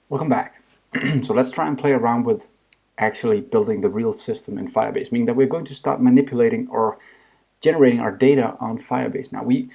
Welcome back. So let's try and play around with actually building the real system in Firebase, meaning that we're going to start manipulating or generating our data on Firebase.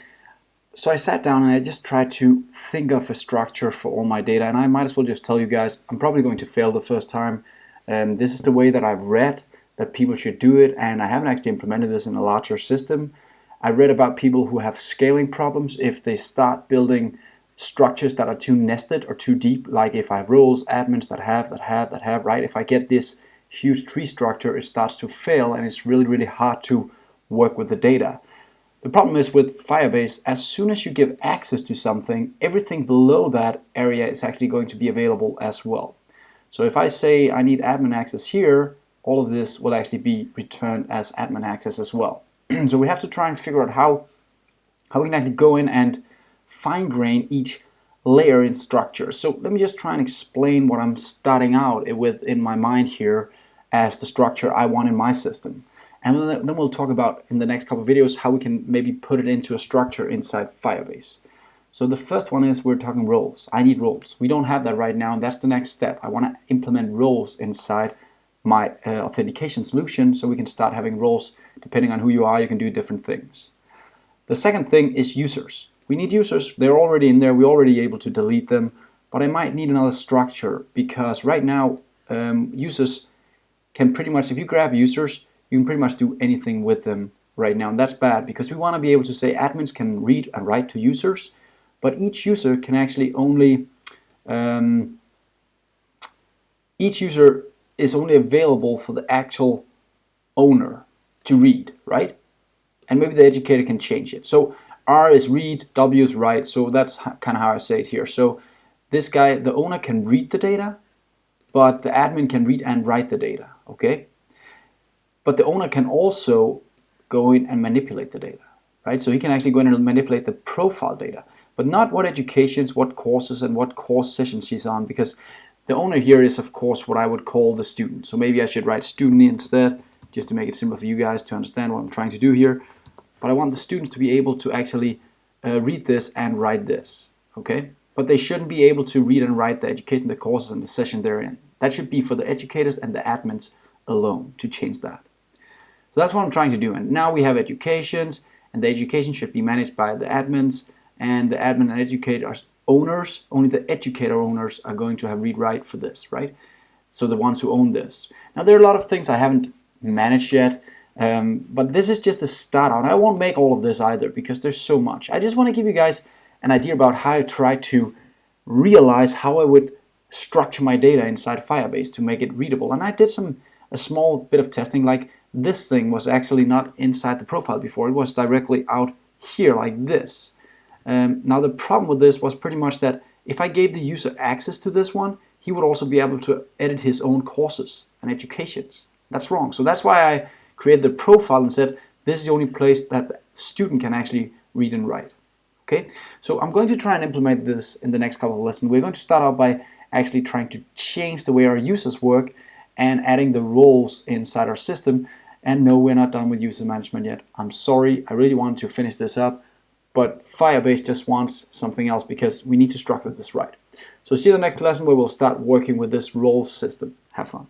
So I sat down and I just tried to think of a structure for all my data, and I might as well just tell you guys, I'm probably going to fail the first time. This is the way that I've read that people should do it, and I haven't actually implemented this in a larger system. I read about people who have scaling problems if they start building structures that are too nested or too deep, like if I have roles, admins that have, right? If I get this huge tree structure, it starts to fail and it's really, really hard to work with the data. The problem is with Firebase, as soon as you give access to something, everything below that area is actually going to be available as well. So if I say I need admin access here, all of this will actually be returned as admin access as well. So we have to try and figure out how we can actually go in and fine-grain each layer in structure. So let me just try and explain what I'm starting out with in my mind here as the structure I want in my system. And then we'll talk about in the next couple of videos how we can maybe put it into a structure inside Firebase. So the first one is we're talking roles. I need roles. We don't have that right now, and that's the next step. I want to implement roles inside my authentication solution so we can start having roles. Depending on who you are, you can do different things. The second thing is users. We need users. They're already in there. We're already able to delete them, but I might need another structure because right now users can pretty much, if you grab users, you can pretty much do anything with them right now, and that's bad because we want to be able to say admins can read and write to users, but each user can actually only each user is only available for the actual owner to read, right? And maybe the educator can change it. So R is read, W is write, so that's kind of how I say it here. So this guy, the owner, can read the data, but the admin can read and write the data, okay? But the owner can also go in and manipulate the data, right? So he can actually go in and manipulate the profile data, but not what educations, what courses, and what course sessions he's on, because the owner here is, of course, what I would call the student. So maybe I should write student instead, just to make it simpler for you guys to understand what I'm trying to do here. But I want the students to be able to actually read this and write this, okay? But they shouldn't be able to read and write the education, the courses, and the session they're in. That should be for the educators and the admins alone to change that. So that's what I'm trying to do. And now we have educations, and the education should be managed by the admins, and the admin and educator owners, only the educator owners are going to have read-write for this, right? So the ones who own this. Now there are a lot of things I haven't managed yet, but this is just a start out. I won't make all of this either because there's so much. I just want to give you guys an idea about how I try to realize how I would structure my data inside Firebase to make it readable. And I did a small bit of testing, like this thing was actually not inside the profile before. It was directly out here like this. Now the problem with this was pretty much that if I gave the user access to this one, he would also be able to edit his own courses and educations. That's wrong. So that's why I created the profile and said this is the only place that the student can actually read and write. Okay, so I'm going to try and implement this in the next couple of lessons. We're going to start out by actually trying to change the way our users work and adding the roles inside our system. And no, we're not done with user management yet. I'm sorry, I really want to finish this up, but Firebase just wants something else because we need to structure this right. So see you in the next lesson where we'll start working with this role system. Have fun.